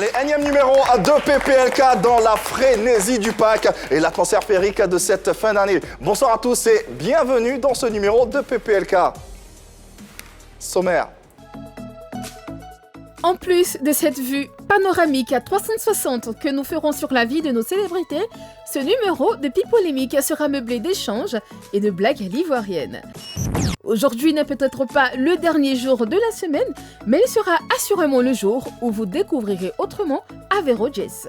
Allez, énième numéro de PPLK dans la frénésie du pack et l'atmosphère féerique de cette fin d'année. Bonsoir à tous et bienvenue dans ce numéro de PPLK. Sommaire. En plus de cette vue panoramique à 360 que nous ferons sur la vie de nos célébrités, ce numéro de Pipolémique sera meublé d'échanges et de blagues à l'ivoirienne. Aujourd'hui n'est peut-être pas le dernier jour de la semaine, mais il sera assurément le jour où vous découvrirez autrement Avéro Jazz.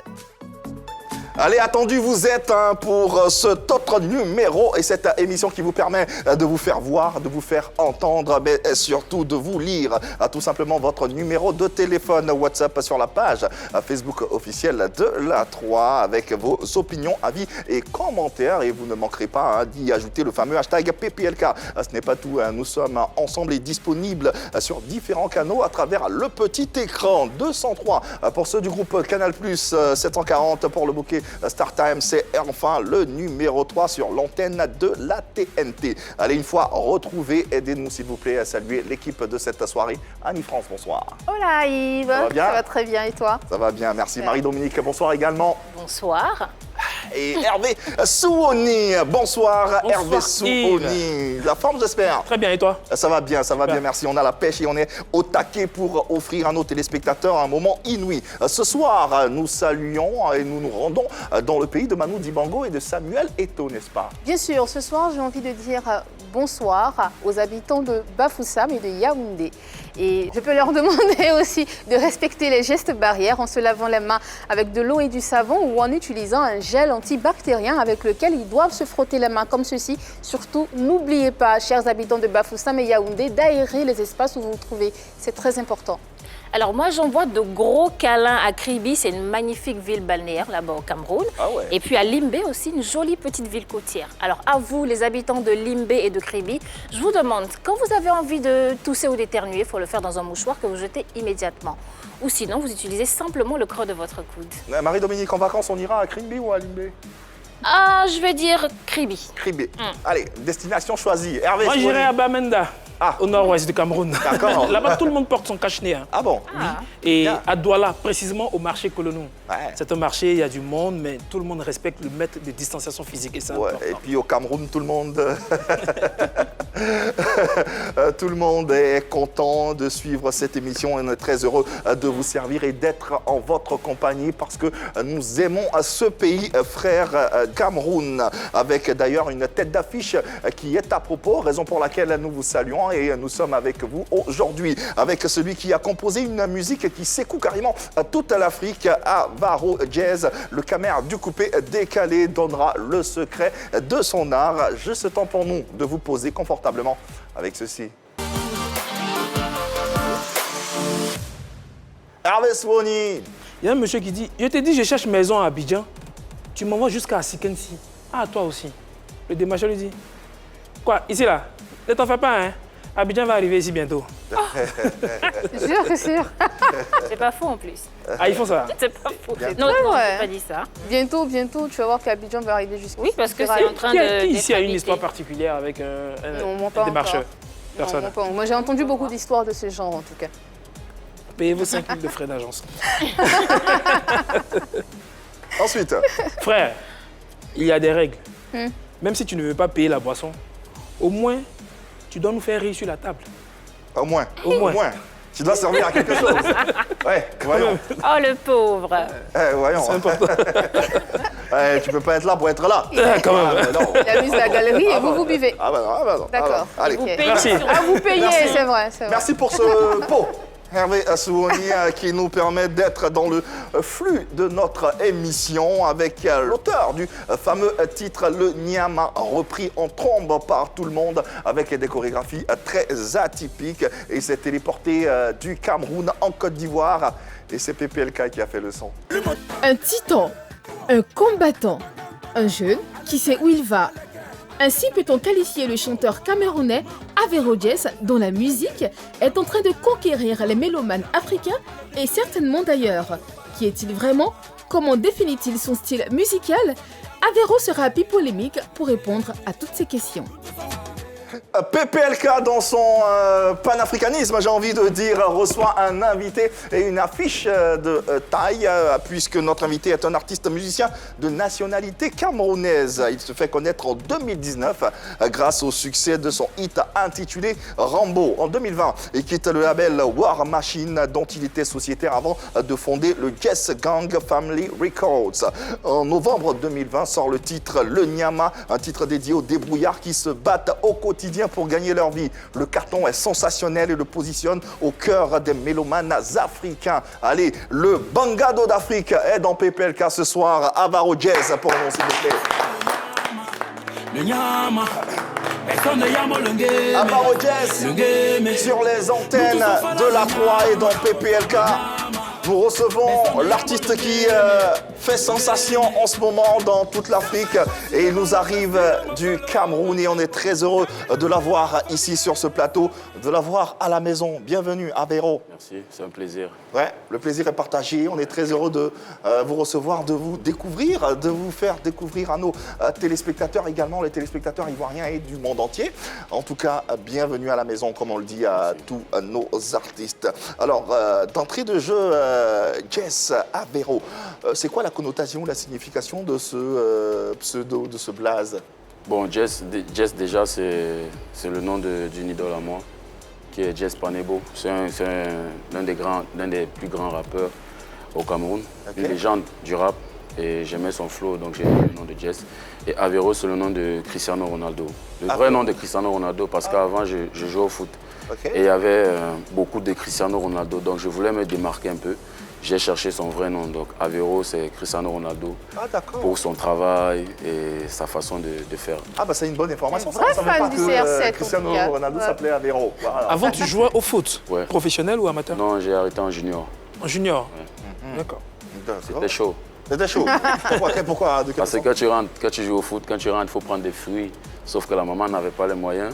Allez, attendu vous êtes pour cet autre numéro et cette émission qui vous permet de vous faire voir, de vous faire entendre, mais surtout de vous lire tout simplement votre numéro de téléphone WhatsApp sur la page Facebook officielle de la 3 avec vos opinions, avis et commentaires. Et vous ne manquerez pas d'y ajouter le fameux hashtag PPLK. Ce n'est pas tout, nous sommes ensemble et disponibles sur différents canaux à travers le petit écran. 203 pour ceux du groupe Canal+, 740 pour le bouquet Star Time, c'est enfin le numéro 3 sur l'antenne de la TNT. Allez, une fois retrouvés, aidez-nous s'il vous plaît à saluer l'équipe de cette soirée. Annie-France, bonsoir. Hola Yves, ça va bien? Ça va très bien et toi? Ça va bien, merci. Marie-Dominique, bonsoir également. Bonsoir. Et Hervé Souoni, bonsoir Hervé Souoni. La forme, j'espère? Très bien, et toi? Ça va bien, merci. On a la pêche et on est au taquet pour offrir à nos téléspectateurs un moment inouï. Ce soir, nous saluons et nous nous rendons dans le pays de Manu Dibango et de Samuel Eto'o, n'est-ce pas? Bien sûr, ce soir, j'ai envie de dire bonsoir aux habitants de Bafoussam et de Yaoundé. Et je peux leur demander aussi de respecter les gestes barrières en se lavant les mains avec de l'eau et du savon ou en utilisant un gel antibactérien avec lequel ils doivent se frotter les mains comme ceci. Surtout, n'oubliez pas, chers habitants de Bafoussam et Yaoundé, d'aérer les espaces où vous vous trouvez. C'est très important. Alors moi, j'envoie de gros câlins à Kribi, c'est une magnifique ville balnéaire là-bas au Cameroun. Ah ouais. Et puis à Limbé aussi, une jolie petite ville côtière. Alors à vous, les habitants de Limbé et de Kribi, je vous demande, quand vous avez envie de tousser ou d'éternuer, il faut le faire dans un mouchoir que vous jetez immédiatement. Ou sinon, vous utilisez simplement le creux de votre coude. Marie-Dominique, en vacances, on ira à Kribi ou à Limbé? Ah, je vais dire Kribi. Kribi. Allez, destination choisie. Hervé, Moi, j'irai à Bamenda, au nord-ouest du Cameroun. D'accord. Là-bas, tout le monde porte son cache-nez. Ah bon? Et Bien. à Douala, précisément au marché Colonou. Ouais. C'est un marché, il y a du monde, mais tout le monde respecte le mètre de distanciation physique. Et c'est important. Et puis au Cameroun, tout le monde... tout le monde est content de suivre cette émission et on est très heureux de vous servir et d'être en votre compagnie parce que nous aimons ce pays frère Cameroun avec d'ailleurs une tête d'affiche qui est à propos, raison pour laquelle nous vous saluons et nous sommes avec vous aujourd'hui avec celui qui a composé une musique qui secoue carrément toute l'Afrique, Avéro Jazz. Le camère du coupé décalé donnera le secret de son art. Juste temps pour nous de vous poser confortablement avec ceci. Hervé Souoni. Il y a un monsieur qui dit, je te dis, je cherche maison à Abidjan, tu m'envoies jusqu'à Sikensi. Ah, toi aussi. Le démarcheur lui dit, quoi, ici là, ne t'en fais pas, hein. Abidjan va arriver ici bientôt. Sûr que sûr. C'est pas faux en plus. Ah, ils font ça? C'est pas faux. Bientôt. Non, non, Ouais. j'ai pas dit ça. Bientôt, tu vas voir qu'Abidjan va arriver jusqu'à... Oui, parce que c'est en train de... Qui ici a d'être une habité. histoire particulière avec Non, pas un démarcheur? Non, Personne. moi, j'ai entendu beaucoup d'histoires de ce genre, en tout cas. Payez vos 5 000 de frais d'agence. Ensuite, Frère, il y a des règles. Même si tu ne veux pas payer la boisson, au moins, tu dois nous faire rire sur la table. au moins. Au moins. Tu dois servir à quelque chose. Ouais, voyons. Oh, le pauvre. Voyons. C'est important. Tu peux pas être là pour être là. Quand même. Mais non. Il amuse la galerie et vous buvez. Ah bah non. D'accord. Allez. Ok. Merci. Ah, vous payez, Merci. c'est vrai. Merci pour ce pot. Hervé Souoni qui nous permet d'être dans le flux de notre émission avec l'auteur du fameux titre Le Nyama, repris en trombe par tout le monde avec des chorégraphies très atypiques et il s'est téléporté du Cameroun en Côte d'Ivoire et c'est PPLK qui a fait le son. Un titan, un combattant, un jeune qui sait où il va. Ainsi peut-on qualifier le chanteur camerounais Avéro Jazz, dont la musique est en train de conquérir les mélomanes africains et certainement d'ailleurs. Qui est-il vraiment? Comment définit-il son style musical? Avéro sera pipolémique pour répondre à toutes ces questions. PPLK, dans son panafricanisme, j'ai envie de dire, reçoit un invité et une affiche de taille, puisque notre invité est un artiste musicien de nationalité camerounaise. Il se fait connaître en 2019 grâce au succès de son hit intitulé Rambo. En 2020, il quitte le label War Machine, dont il était sociétaire avant de fonder le Jess Gang Family Records. En novembre 2020 sort le titre Le Nyama, un titre dédié aux débrouillards qui se battent au quotidien pour gagner leur vie. Le carton est sensationnel et le positionne au cœur des mélomanes africains. Allez, le Bangado d'Afrique est dans PPLK ce soir. Avaro Jazz pour nous, s'il vous plaît. Avaro Jazz sur les antennes de la 3 et dans PPLK. Nous recevons l'artiste qui fait sensation en ce moment dans toute l'Afrique et il nous arrive du Cameroun et on est très heureux de l'avoir ici sur ce plateau, de l'avoir à la maison. Bienvenue Avero. Merci, c'est un plaisir. Ouais, le plaisir est partagé. On est très heureux de vous recevoir, de vous découvrir, de vous faire découvrir à nos téléspectateurs également, les téléspectateurs ivoiriens et du monde entier. En tout cas, bienvenue à la maison, comme on le dit à tous nos artistes. Alors, d'entrée de jeu, Jess Avero, c'est quoi la connotation, la signification de ce pseudo, de ce blaze? Bon, Jess déjà, c'est le nom d'une idole à moi, qui est Jess Panebo. C'est l'un des plus grands rappeurs au Cameroun, une légende du rap. Et j'aimais son flow, donc j'ai mis le nom de Jess. Et Avero, c'est le nom de Cristiano Ronaldo. Le vrai nom de Cristiano Ronaldo, parce qu'avant, je jouais au foot. Et il y avait beaucoup de Cristiano Ronaldo, donc je voulais me démarquer un peu. J'ai cherché son vrai nom, donc Avero, c'est Cristiano Ronaldo, pour son travail et sa façon de faire. Ah bah c'est une bonne information. Très fan du CR7. Cristiano Ronaldo s'appelait Avero. Voilà. Avant, tu jouais au foot, Ouais. professionnel ou amateur? Non, j'ai arrêté en junior. En junior. Ouais. D'accord. C'était chaud. C'était chaud. Pourquoi? De quelle Parce que façon? quand tu joues au foot, quand tu rentres, il faut prendre des fruits. Sauf que la maman n'avait pas les moyens.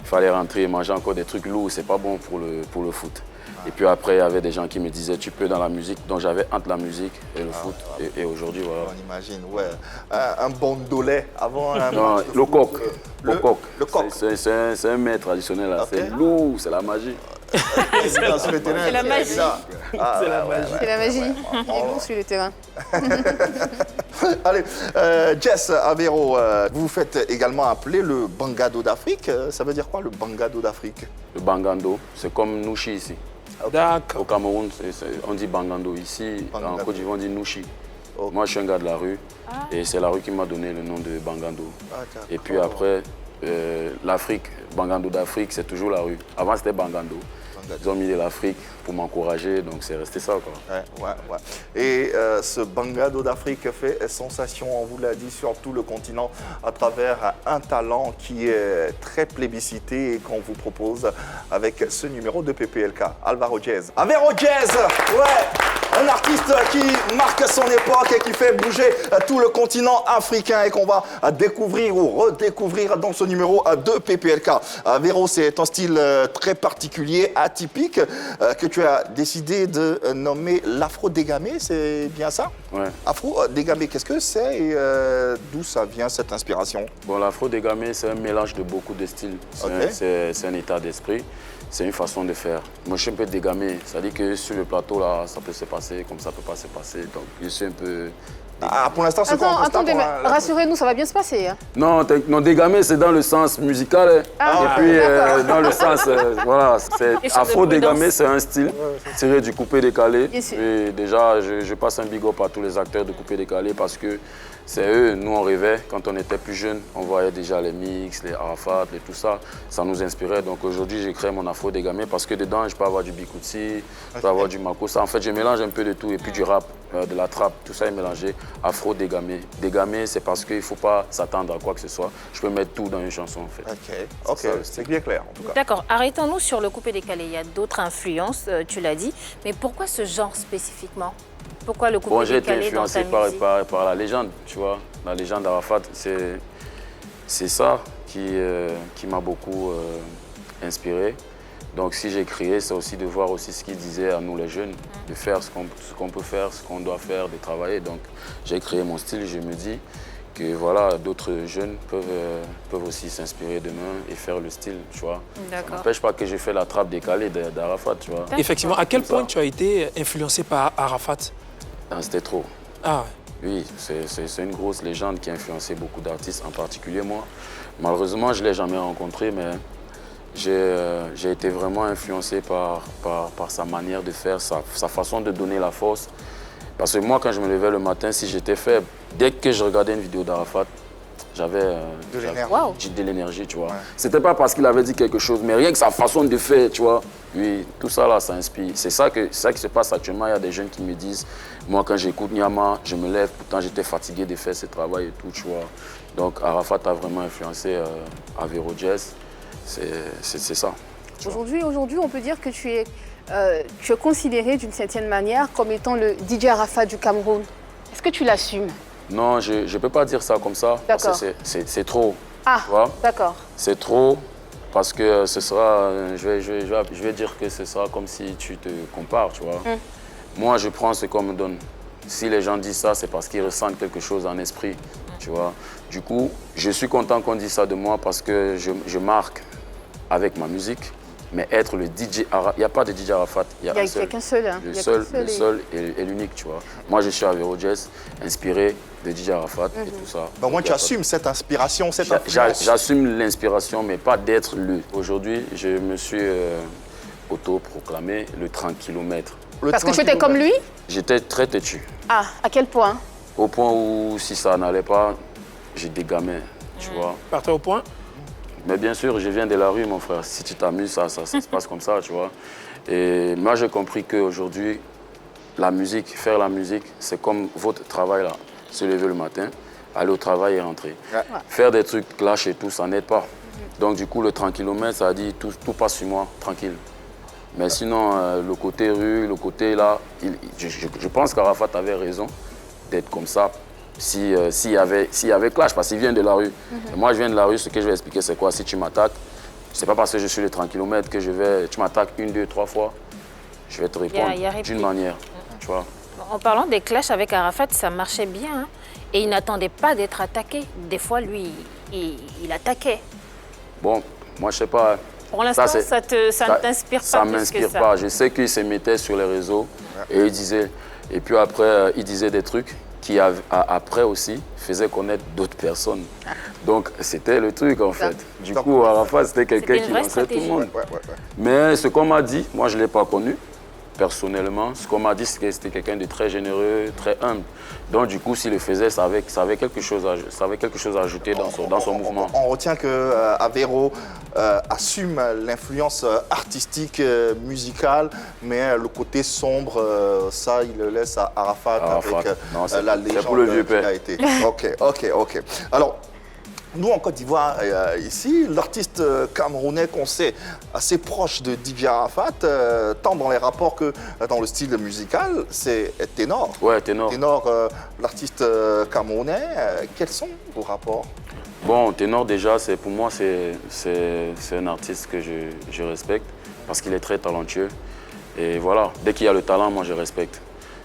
Il fallait rentrer et manger encore des trucs lourds. C'est pas bon pour le foot. Et puis après, il y avait des gens qui me disaient, tu peux dans la musique. Donc j'avais entre la musique et le foot. Et aujourd'hui, voilà. On imagine, ouais. Un bandolet avant un... Non, le coq. Le coq. C'est un mets traditionnel. Là. C'est lourd, c'est la magie. C'est la magie. C'est la magie. C'est la magie. Il est bon sur le terrain. Allez, Jess Avero, vous vous faites également appeler le Bangado d'Afrique. Ça veut dire quoi, le Bangado d'Afrique? Le Bangando, c'est comme Nouchi ici. D'accord. Au Cameroun, on dit Bangando. Ici, en Côte d'Ivoire, on dit Nouchi. Moi, je suis un gars de la rue et c'est la rue qui m'a donné le nom de Bangando. Et puis après, l'Afrique, Bangando d'Afrique, c'est toujours la rue. Avant, c'était Bangando. Ils ont mis de l'Afrique pour m'encourager, donc c'est resté ça, quoi. Ouais. Et ce Bangado d'Afrique fait sensation, on vous l'a dit, sur tout le continent à travers un talent qui est très plébiscité et qu'on vous propose avec ce numéro de PPLK, Avaro Jazz. Avaro Jazz, ouais, un artiste qui marque son époque et qui fait bouger tout le continent africain et qu'on va découvrir ou redécouvrir dans ce numéro de PPLK. Avero, c'est un style très particulier, atypique, que tu as décidé de nommer l'afro-dégamé, c'est bien ça? Ouais. Afro-dégamé, qu'est-ce que c'est et d'où ça vient cette inspiration? Bon, l'afro-dégamé, c'est un mélange de beaucoup de styles. C'est un état d'esprit, c'est une façon de faire. Moi, je suis un peu dégamé, c'est-à-dire que sur le plateau, là, ça peut se passer comme ça peut pas se passer. Donc, je suis un peu... pour l'instant, c'est quoi? Attendez, mais rassurez-nous, ça va bien se passer. Hein. Non, dégamé, c'est dans le sens musical. Et puis, dans le sens, voilà, afro-dégamé, c'est un style tiré du coupé-décalé. Et déjà, je passe un big up à tous les acteurs de coupé-décalé parce que c'est eux, nous on rêvait, quand on était plus jeunes, on voyait déjà les mix, les Arafat, et tout ça, ça nous inspirait. Donc aujourd'hui, j'ai créé mon afro-dégamé parce que dedans, je peux avoir du bikouti, je peux avoir du makossa. En fait, je mélange un peu de tout et puis du rap, de la trappe, tout ça est mélangé. Afro-dégamé. Dégamé, c'est parce qu'il ne faut pas s'attendre à quoi que ce soit. Je peux mettre tout dans une chanson, en fait. Ok, c'est bien clair, en tout cas. D'accord, arrêtons-nous sur le coupé-décalé. Il y a d'autres influences, tu l'as dit, mais pourquoi ce genre spécifiquement? Pourquoi le coupé-décalé dans ta musique? J'ai été influencé par la légende, tu vois. La légende d'Arafat, c'est ça qui m'a beaucoup inspiré. Donc si j'ai créé, c'est aussi de voir aussi ce qu'il disait à nous les jeunes, de faire ce qu'on peut faire, ce qu'on doit faire, de travailler. Donc j'ai créé mon style, je me dis que voilà, d'autres jeunes peuvent aussi s'inspirer demain et faire le style, tu vois. Ça n'empêche pas que j'ai fait la trappe décalée d'Arafat, tu vois. Effectivement, à quel point tu as été influencé par Arafat? C'était trop. Ah oui, c'est une grosse légende qui a influencé beaucoup d'artistes, en particulier moi. Malheureusement, je ne l'ai jamais rencontré, mais j'ai été vraiment influencé par sa manière de faire, sa façon de donner la force. Parce que moi, quand je me levais le matin, si j'étais faible, dès que je regardais une vidéo d'Arafat, j'avais de l'énergie, tu vois. Ouais. C'était pas parce qu'il avait dit quelque chose, mais rien que sa façon de faire, tu vois. Oui, tout ça là, ça inspire. C'est ça qui se passe actuellement. Il y a des jeunes qui me disent, moi quand j'écoute Nyama, je me lève, pourtant j'étais fatigué de faire ce travail et tout, tu vois. Donc Arafat a vraiment influencé Avero Jazz. C'est ça. Aujourd'hui, on peut dire que tu es considéré d'une certaine manière comme étant le DJ Arafat du Cameroun. Est-ce que tu l'assumes? Non, je ne peux pas dire ça comme ça, parce que c'est trop. Ah, d'accord. C'est trop, parce que ce sera, je vais dire que ce sera comme si tu te compares, tu vois. Moi, je prends ce qu'on me donne. Si les gens disent ça, c'est parce qu'ils ressentent quelque chose en esprit, tu vois. Du coup, je suis content qu'on dise ça de moi parce que je marque avec ma musique. Mais être le DJ Arafat, il n'y a pas de DJ Arafat, il y a qu'un seul. Hein. Le seul et l'unique, tu vois. Moi, je suis à Avero Jazz, inspiré de DJ Arafat et tout ça. Au moins, tu assumes cette inspiration, cette influence. J'assume l'inspiration, mais pas d'être le. Aujourd'hui, je me suis auto-proclamé le 30 km. Parce que tu étais comme lui? J'étais très têtu. Ah, à quel point? Au point où, si ça n'allait pas, j'ai dégamé, tu vois. Partais au point? Mais bien sûr, je viens de la rue, mon frère. Si tu t'amuses, ça se passe comme ça, tu vois. Et moi, j'ai compris qu'aujourd'hui, la musique, faire la musique, c'est comme votre travail, là. Se lever le matin, aller au travail et rentrer. Ouais. Faire des trucs clash et tout, ça n'aide pas. Donc, du coup, le 30 km, ça a dit tout passe sur moi, tranquille. Mais sinon, le côté rue, le côté là, je pense qu'Arafat avait raison d'être comme ça. S'il y avait clash, parce qu'il vient de la rue. Et moi, je viens de la rue, ce que je vais expliquer, c'est quoi? Si tu m'attaques, c'est pas parce que je suis les 30 km que tu m'attaques 1, 2, 3 fois, je vais te répondre d'une manière, tu vois. En parlant des clashs avec Arafat, ça marchait bien. Hein, et il n'attendait pas d'être attaqué. Des fois, lui, il attaquait. Bon, moi, je sais pas. Pour l'instant, ça ne t'inspire pas ça plus que ça. Ça m'inspire pas. Je sais qu'il se mettait sur les réseaux et il disait... Et puis après, il disait des trucs qui, après aussi, faisaient connaître d'autres personnes. Donc, c'était le truc, en fait. Du coup, Arafat, c'était quelqu'un qui lançait tout le monde. Mais ce qu'on m'a dit, moi, je ne l'ai pas connu, personnellement. Ce qu'on m'a dit, c'est que c'était quelqu'un de très généreux, très humble. Donc, du coup, s'il le faisait, ça avait quelque chose à ajouter dans son mouvement. On retient que Avero assume l'influence artistique, musicale, mais le côté sombre, ça, il le laisse à Arafat. Avec la légende pour le vieux qu'il a été. Ok. Alors, nous, en Côte d'Ivoire, ici, l'artiste camerounais qu'on sait assez proche de DJ Arafat, tant dans les rapports que dans le style musical, c'est Ténor. Ouais, Ténor. Ténor, l'artiste camerounais, quels sont vos rapports? Bon, Ténor, déjà, pour moi, c'est un artiste que je respecte parce qu'il est très talentueux. Et voilà, dès qu'il y a le talent, moi, je respecte.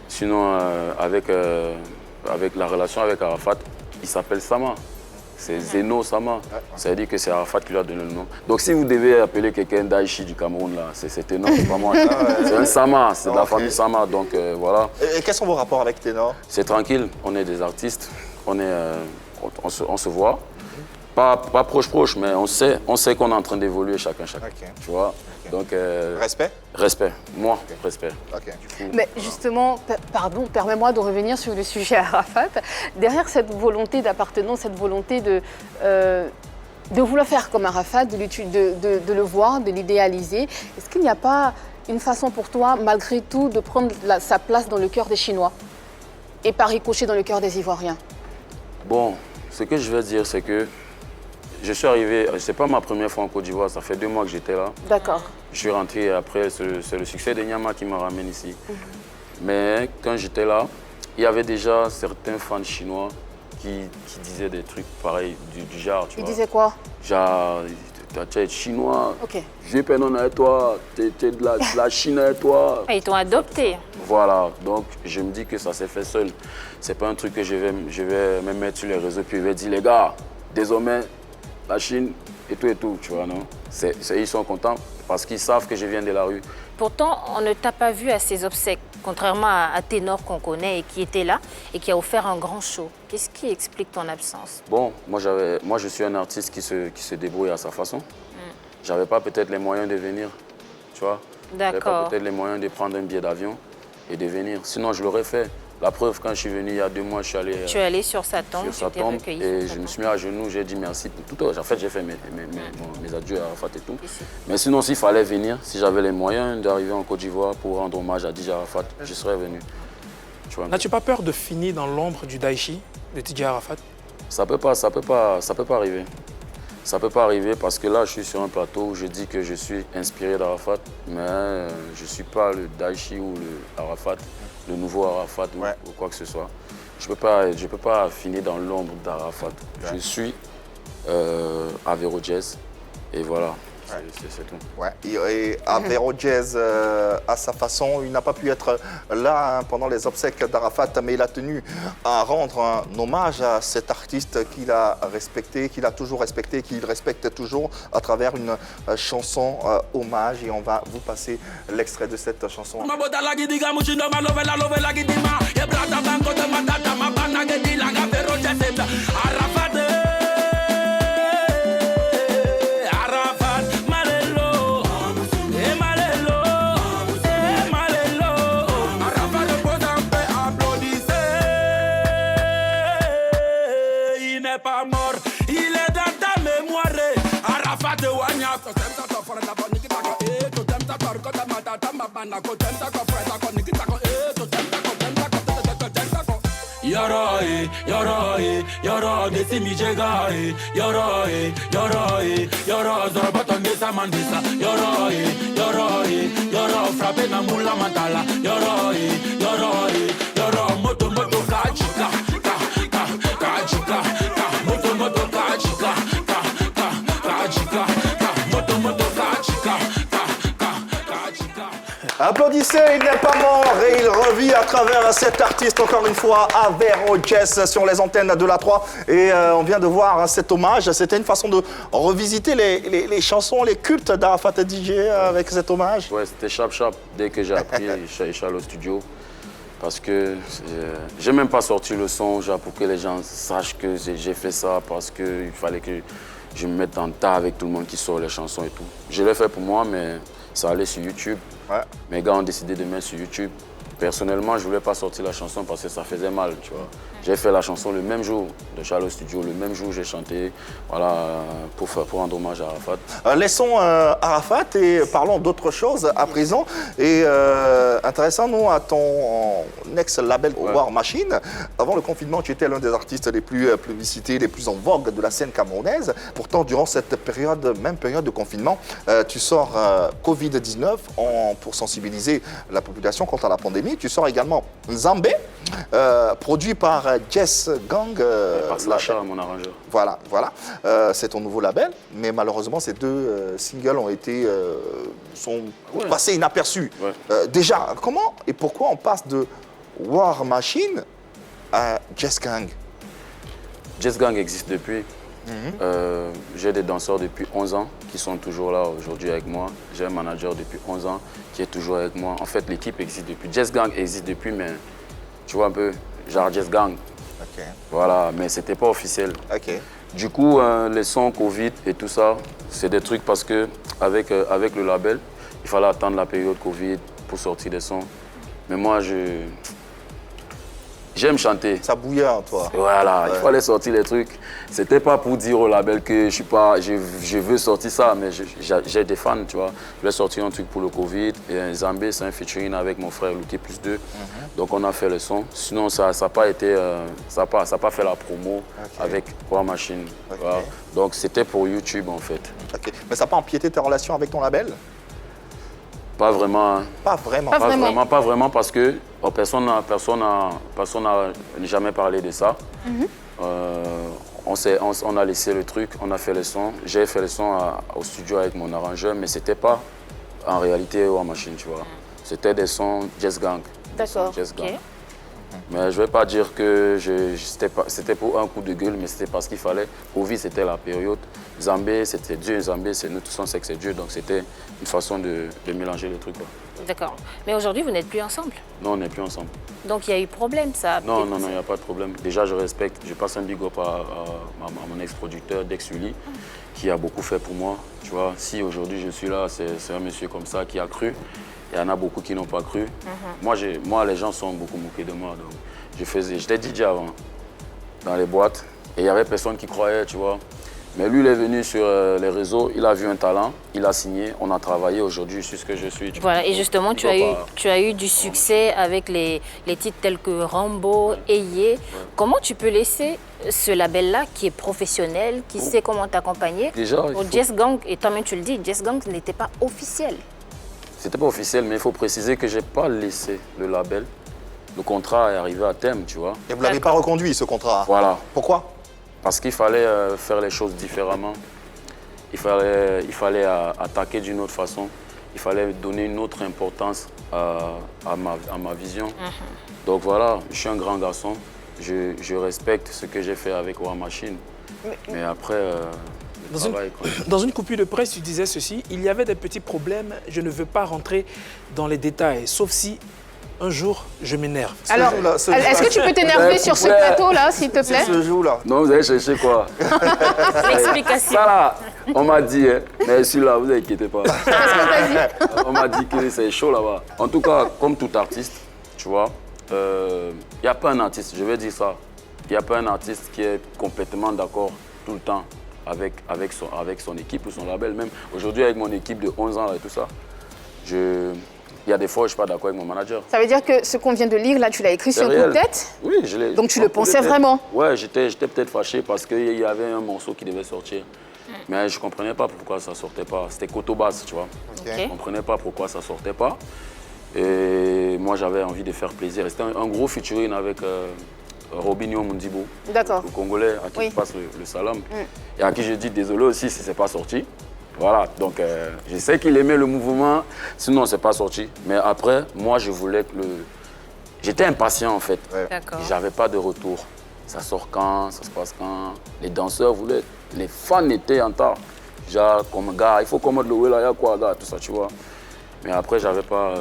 Sinon, avec la relation avec Arafat, il s'appelle Sama. C'est Zeno Sama. Ça veut dire que c'est Arafat qui lui a donné le nom. Donc si vous devez appeler quelqu'un d'Aïchi du Cameroun, là, c'est Ténor, c'est pas moi. C'est un Sama, c'est de la famille Sama. Donc voilà. Et quels sont vos rapports avec Ténor? C'est tranquille, on est des artistes, on se voit. Pas proche, mais on sait qu'on est en train d'évoluer chacun. Tu vois? Donc, respect? Respect. Moi, respect. Mais justement, pardon, permets-moi de revenir sur le sujet Arafat. Derrière cette volonté d'appartenance, cette volonté de vouloir faire comme Arafat, de le voir, de l'idéaliser, est-ce qu'il n'y a pas une façon pour toi, malgré tout, de prendre sa place dans le cœur des Chinois et par ricochet dans le cœur des Ivoiriens? Bon, ce que je vais dire, c'est que je suis arrivé, c'est pas ma première fois en Côte d'Ivoire, ça fait 2 mois que j'étais là. D'accord. Je suis rentré après, c'est le succès de Nyama qui me ramène ici. Mais quand j'étais là, il y avait déjà certains fans chinois qui disaient des trucs pareils du genre. Ils disaient quoi? Genre, tu es chinois, Ok. je non avec toi, tu es de la Chine avec toi. Ah, ils t'ont adopté. Voilà, donc je me dis que ça s'est fait seul. C'est pas un truc que je vais me mettre sur les réseaux puis je vais dire les gars, désormais la Chine et tout, tu vois, non? Ils sont contents parce qu'ils savent que je viens de la rue. Pourtant, on ne t'a pas vu à ses obsèques, contrairement à Ténor qu'on connaît et qui était là et qui a offert un grand show. Qu'est-ce qui explique ton absence? Bon, moi je suis un artiste qui se débrouille à sa façon. J'avais pas peut-être les moyens de venir, tu vois. J'avais pas D'accord. peut-être les moyens de prendre un billet d'avion et de venir. Sinon, je l'aurais fait. La preuve, quand je suis venu il y a 2 mois, je suis allé Tu es allé sur sa tombe, sur sa tu t'es tombe recueilli et sur sa je me tombe. suis mis à genoux, j'ai dit merci pour tout. En fait, j'ai fait mes adieux à Arafat et tout. Mais sinon, s'il fallait venir, si j'avais les moyens d'arriver en Côte d'Ivoire pour rendre hommage à DJ Arafat, je serais venu. Tu vois, N'as-tu pas peur de finir dans l'ombre du Daichi de DJ Arafat? ça peut pas arriver. Ça peut pas arriver parce que là, je suis sur un plateau où je dis que je suis inspiré d'Arafat, mais je ne suis pas le Daichi ou le Arafat, le nouveau Arafat ou quoi que ce soit. Je peux pas finir dans l'ombre d'Arafat. Je suis Avero Jazz et voilà. C'est tout. Ouais. Et Avero Jazz, à sa façon, il n'a pas pu être là pendant les obsèques d'Arafat, mais il a tenu à rendre un hommage à cet artiste qu'il a respecté, qu'il a toujours respecté, qu'il respecte toujours à travers une chanson hommage. Et on va vous passer l'extrait de cette chanson. Yoro, they see me jega, yoro, zorobata mesa mandisa, yoro, frappe na mula matala, yoro, moto, kachika, kachika, moto, kachika, kachika, moto, kachika. Applaudissez, il n'est pas mort et il revit à travers cet artiste, encore une fois, Avero Jazz sur les antennes de la 3. Et on vient de voir cet hommage. C'était une façon de revisiter les chansons, les cultes d'Arafat DJ avec cet hommage. Ouais, c'était chap. Dès que j'ai appris, je suis allé au studio. Parce que j'ai même pas sorti le son pour que les gens sachent que j'ai fait ça. Parce qu'il fallait que je me mette en tas avec tout le monde qui sort les chansons et tout. Je l'ai fait pour moi, mais ça allait sur YouTube. Ouais. Mes gars ont décidé de mettre sur YouTube. Personnellement, je ne voulais pas sortir la chanson parce que ça faisait mal, tu vois. J'ai fait la chanson le même jour de Charles Studio, le même jour j'ai chanté, voilà, pour rendre hommage à Arafat. Laissons Arafat et parlons d'autre chose à présent. Et intéressons-nous à ton ex-label War Machine. Avant le confinement, tu étais l'un des artistes les plus publicités, les plus en vogue de la scène camerounaise. Pourtant, durant cette période, même période de confinement, tu sors Covid-19 pour sensibiliser la population contre la pandémie. Tu sors également Nzambé, produit par Jess Gang. Par Slacha, mon arrangeur. Voilà. C'est ton nouveau label, mais malheureusement, ces 2 singles sont passés inaperçus. Ouais. Déjà, comment et pourquoi on passe de War Machine à Jess Gang? Jess Gang existe depuis. J'ai des danseurs depuis 11 ans qui sont toujours là aujourd'hui avec moi. J'ai un manager depuis 11 ans qui est toujours avec moi. En fait, l'équipe existe depuis. Jess Gang existe depuis, mais tu vois un peu, genre Jess Gang. Okay. Voilà, mais c'était pas officiel. Okay. Du coup, les sons Covid et tout ça, c'est des trucs parce que avec le label, il fallait attendre la période Covid pour sortir des sons. Mais moi, j'aime chanter. Ça bouillait en toi. Voilà, il fallait sortir les trucs. C'était pas pour dire au label que je veux sortir ça, mais j'ai des fans, tu vois. Je voulais sortir un truc pour le Covid. Et Zambé, c'est un featuring avec mon frère Luté plus 2. Donc on a fait le son. Sinon, ça n'a pas été, ça n'a pas fait la promo avec War Machine. Voilà. Donc c'était pour YouTube en fait. Mais ça n'a pas empiété tes relations avec ton label? Pas vraiment. Pas vraiment. Pas vraiment parce que personne n'a jamais parlé de ça. on a laissé le truc, on a fait les sons. J'ai fait les sons au studio avec mon arrangeur, mais c'était pas en réalité War Machine, tu vois. C'était des sons Jazz Gang. D'accord. Mais je ne vais pas dire que c'était pour un coup de gueule, mais c'était parce qu'il fallait. Ovi, c'était la période. Zambé, c'était Dieu. Zambé, c'est notre son, c'est que c'est Dieu. Donc c'était une façon de mélanger les trucs. D'accord. Mais aujourd'hui, vous n'êtes plus ensemble? Non, on n'est plus ensemble. Donc il y a eu problème, ça? Non, il n'y a pas de problème. Déjà, je respecte. Je passe un big up à mon ex-producteur, Dex Uli, qui a beaucoup fait pour moi. Tu vois, si aujourd'hui je suis là, c'est un monsieur comme ça qui a cru. Il y en a beaucoup qui n'ont pas cru. Moi, les gens sont beaucoup moqués de moi. Donc, j'étais DJ avant, dans les boîtes. Et il n'y avait personne qui croyait, tu vois. Mais lui, il est venu sur les réseaux, il a vu un talent, il a signé, on a travaillé. Aujourd'hui, je suis ce que je suis. Voilà, et justement, tu as eu du succès avec les titres tels que Rambo, Ayé. Comment tu peux laisser ce label-là, qui est professionnel, qui sait comment t'accompagner, au Jazz Gang, et toi-même tu le dis, Jazz Gang n'était pas officiel? C'était pas officiel, mais il faut préciser que je n'ai pas laissé le label. Le contrat est arrivé à terme, tu vois. Et vous ne l'avez pas reconduit, ce contrat? Voilà. Pourquoi? Parce qu'il fallait faire les choses différemment. Il fallait attaquer d'une autre façon. Il fallait donner une autre importance à ma vision. Donc voilà, je suis un grand garçon. Je respecte ce que j'ai fait avec War Machine. Mais après... Dans une coupure de presse, tu disais ceci, il y avait des petits problèmes, je ne veux pas rentrer dans les détails, sauf si un jour je m'énerve. Alors, est-ce que tu peux t'énerver sur ce plateau-là, s'il te plaît? Ce jour-là. Non, vous allez chercher quoi? L'explication. Ça là, on m'a dit, hein, mais celui-là, vous inquiétez pas. Qu'est-ce qu'on t'a dit? On m'a dit que c'est chaud là-bas. En tout cas, comme tout artiste, tu vois, il n'y a pas un artiste, je vais dire ça, il n'y a pas un artiste qui est complètement d'accord tout le temps avec son équipe ou son label. Même aujourd'hui, avec mon équipe de 11 ans et tout ça, il y a des fois où je ne suis pas d'accord avec mon manager. Ça veut dire que ce qu'on vient de lire, là, tu l'as écrit sur un coup de tête? Oui, je l'ai. Donc tu le pensais vraiment? Ouais, j'étais peut-être fâché parce qu'il y avait un morceau qui devait sortir. Mais je ne comprenais pas pourquoi ça ne sortait pas. C'était Cotobas, tu vois. Je ne comprenais pas pourquoi ça ne sortait pas. Et moi, j'avais envie de faire plaisir. C'était un gros featuring avec Robinho Mundibo, le Congolais à qui je passe le salam. Et à qui je dis désolé aussi si ce n'est pas sorti. Voilà, donc je sais qu'il aimait le mouvement, sinon c'est pas sorti. Mais après, moi je voulais que J'étais impatient en fait. J'avais pas de retour. Ça sort quand, ça se passe quand. Les danseurs voulaient, les fans étaient en tas. Genre, comme gars, il faut qu'on mette le ouais là, il y a quoi, gars, tout ça, tu vois. Mais après, j'avais pas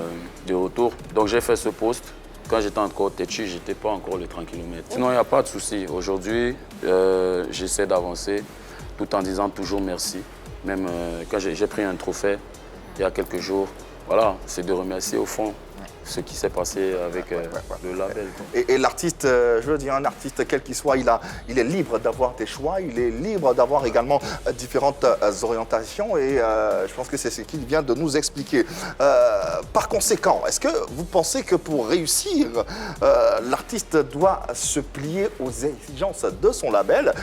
de retour. Donc j'ai fait ce post. Quand j'étais encore têtu, j'étais pas encore les 30 km. Sinon, il n'y a pas de souci. Aujourd'hui, j'essaie d'avancer tout en disant toujours merci. Même quand j'ai pris un trophée il y a quelques jours, voilà, c'est de remercier au fond ce qui s'est passé avec le label. Et l'artiste, je veux dire, un artiste quel qu'il soit, il est libre d'avoir des choix, il est libre d'avoir également différentes orientations et je pense que c'est ce qu'il vient de nous expliquer. Par conséquent, est-ce que vous pensez que pour réussir, l'artiste doit se plier aux exigences de son label?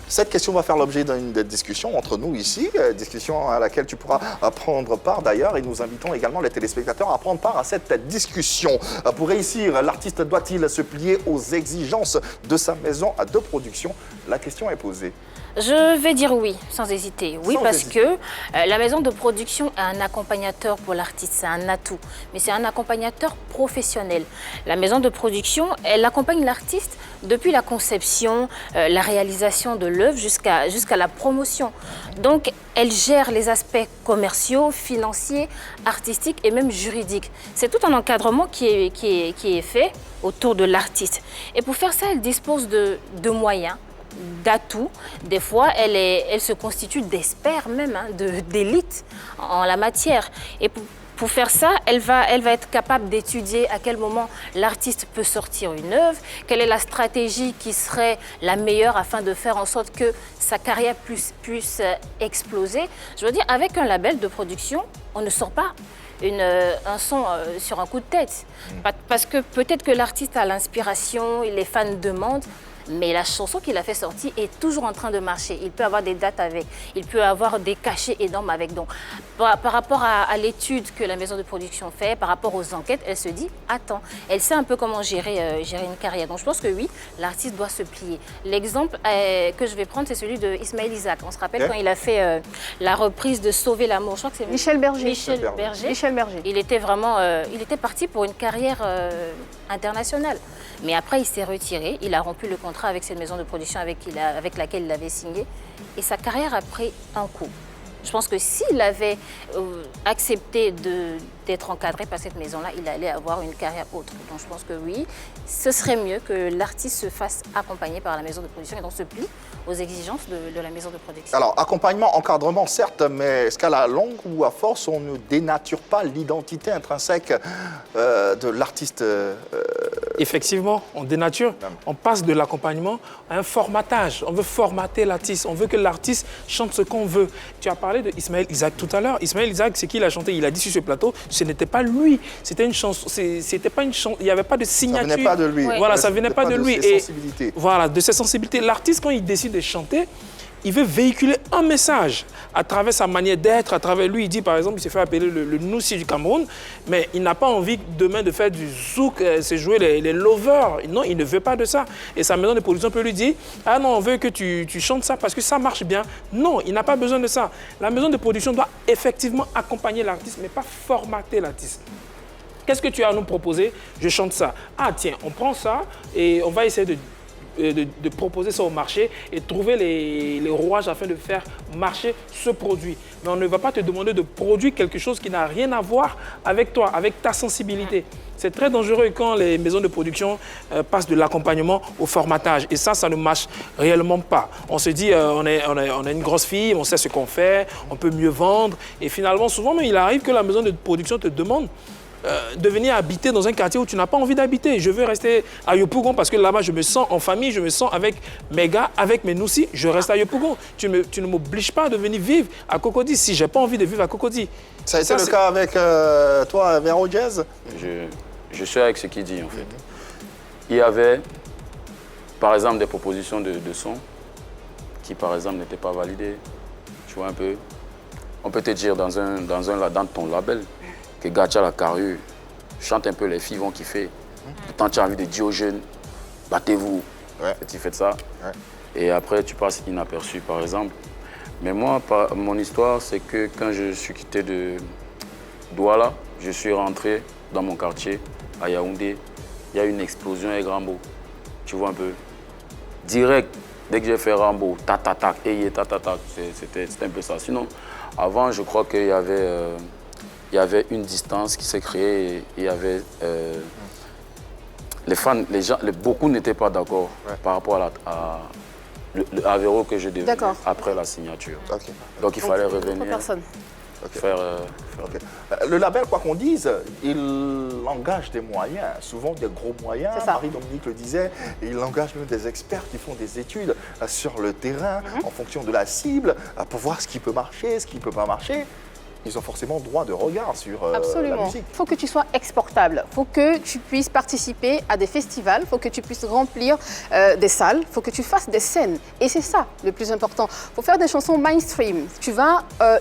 Cette question va faire l'objet d'une discussion entre nous ici, discussion à laquelle tu pourras prendre part d'ailleurs, et nous invitons également les téléspectateurs à prendre part à cette discussion. Pour réussir, l'artiste doit-il se plier aux exigences de sa maison de production? La question est posée. Je vais dire oui, sans hésiter. Oui, parce que la maison de production est un accompagnateur pour l'artiste, c'est un atout. Mais c'est un accompagnateur professionnel. La maison de production, elle accompagne l'artiste depuis la conception, la réalisation de l'œuvre jusqu'à la promotion. Donc, elle gère les aspects commerciaux, financiers, artistiques et même juridiques. C'est tout un encadrement qui est fait autour de l'artiste. Et pour faire ça, elle dispose de moyens, d'atouts. Des fois, elle se constitue d'experts même, hein, d'élite en la matière. Et pour faire ça, elle va être capable d'étudier à quel moment l'artiste peut sortir une œuvre, quelle est la stratégie qui serait la meilleure afin de faire en sorte que sa carrière puisse exploser. Je veux dire, avec un label de production, on ne sort pas un son sur un coup de tête. Parce que peut-être que l'artiste a l'inspiration, les fans demandent, Mais la chanson qu'il a fait sortir est toujours en train de marcher. Il peut avoir des dates avec, il peut avoir des cachets énormes avec. Donc, par rapport à l'étude que la maison de production fait, par rapport aux enquêtes, elle se dit, attends, elle sait un peu comment gérer une carrière. Donc, je pense que oui, l'artiste doit se plier. L'exemple que je vais prendre, c'est celui de Ismaël Isaac. On se rappelle quand il a fait la reprise de Sauver l'amour. Je crois que c'est Michel Berger. Michel Berger. Il était vraiment, il était parti pour une carrière internationale. Mais après, il s'est retiré. Il a rompu le contrat avec cette maison de production avec laquelle il avait signé. Et sa carrière a pris un coup. Je pense que s'il avait accepté d'être encadré par cette maison-là, il allait avoir une carrière autre. Donc je pense que oui, ce serait mieux que l'artiste se fasse accompagner par la maison de production et donc se plie aux exigences de la maison de production. Alors, accompagnement, encadrement, certes, mais est-ce qu'à la longue ou à force, on ne dénature pas l'identité intrinsèque de l'artiste Effectivement, on dénature, on passe de l'accompagnement à un formatage. On veut formater l'artiste, on veut que l'artiste chante ce qu'on veut. Tu as parlé de Ismaël Isaac tout à l'heure. Ismaël Isaac, c'est qui il a chanté? Il a dit sur ce plateau, ce n'était pas lui. C'était une chanson, c'était pas une chanson, il n'y avait pas de signature. Ça venait pas de lui. Oui. Voilà, ça venait pas de lui. De ses sensibilités. Voilà, de ses sensibilités. L'artiste, quand il décide de chanter, il veut véhiculer un message à travers sa manière d'être, à travers lui. Il dit, par exemple, il s'est fait appeler le Noussi du Cameroun, mais il n'a pas envie demain de faire du zouk, c'est jouer les lovers. Non, il ne veut pas de ça. Et sa maison de production peut lui dire, ah non, on veut que tu chantes ça parce que ça marche bien. Non, il n'a pas besoin de ça. La maison de production doit effectivement accompagner l'artiste, mais pas formater l'artiste. Qu'est-ce que tu as à nous proposer? Je chante ça. Ah tiens, on prend ça et on va essayer de proposer ça au marché et trouver les rouages afin de faire marcher ce produit. Mais on ne va pas te demander de produire quelque chose qui n'a rien à voir avec toi, avec ta sensibilité. C'est très dangereux quand les maisons de production passent de l'accompagnement au formatage. Et ça ne marche réellement pas. On se dit, on est une grosse fille, on sait ce qu'on fait, on peut mieux vendre. Et finalement, souvent, il arrive que la maison de production te demande de venir habiter dans un quartier où tu n'as pas envie d'habiter. Je veux rester à Yopougon parce que là-bas, je me sens en famille, je me sens avec mes gars, avec mes noussis, je reste à Yopougon. Tu ne m'obliges pas de venir vivre à Cocody si je n'ai pas envie de vivre à Cocody. Ça a été le cas avec toi, Vero Jazz? Je suis avec ce qu'il dit, en fait. Il y avait, par exemple, des propositions de son qui, par exemple, n'étaient pas validées. Tu vois un peu. On peut te dire dans ton label, que Gacha la carrure, chante un peu, les filles vont kiffer. Pourtant, tu as envie de dire aux jeunes, battez-vous. Ouais. Et tu fais ça. Ouais. Et après, tu passes inaperçu, par exemple. Mais moi, mon histoire, c'est que quand je suis quitté de Douala, je suis rentré dans mon quartier, à Yaoundé. Il y a eu une explosion avec Rambo. Tu vois un peu. Direct, dès que j'ai fait Rambo, ta-ta-ta, c'était un peu ça. Sinon, avant, je crois qu'il y avait une distance qui s'est créée et il y avait les fans, beaucoup n'étaient pas d'accord par rapport à l'Avero que je devais après la signature. Okay. Donc il fallait revenir. Le label, quoi qu'on dise, il engage des moyens, souvent des gros moyens. Marie-Dominique le disait, il engage même des experts qui font des études sur le terrain en fonction de la cible pour voir ce qui peut marcher, ce qui ne peut pas marcher. Ils ont forcément droit de regard sur la musique. Il faut que tu sois exportable. Il faut que tu puisses participer à des festivals. Il faut que tu puisses remplir des salles. Il faut que tu fasses des scènes. Et c'est ça le plus important. Il faut faire des chansons mainstream.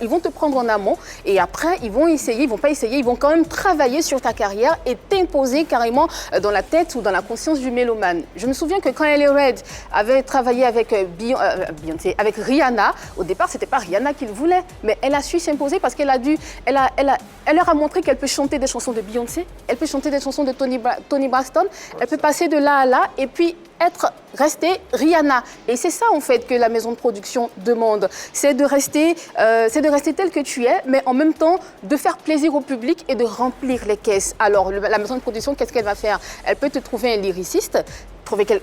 Ils vont te prendre en amont et après, ils vont essayer, ils vont pas essayer, ils vont quand même travailler sur ta carrière et t'imposer carrément dans la tête ou dans la conscience du mélomane. Je me souviens que quand Ellie Red avait travaillé avec Beyoncé, avec Rihanna, au départ, c'était pas Rihanna qui le voulait, mais elle a su s'imposer parce qu'elle elle leur a montré qu'elle peut chanter des chansons de Beyoncé, elle peut chanter des chansons de Toni Braxton, elle peut passer de là à là et puis rester Rihanna. Et c'est ça en fait que la maison de production demande, c'est de rester tel que tu es, mais en même temps de faire plaisir au public et de remplir les caisses. Alors la maison de production, qu'est-ce qu'elle va faire? Elle peut te trouver un lyriciste,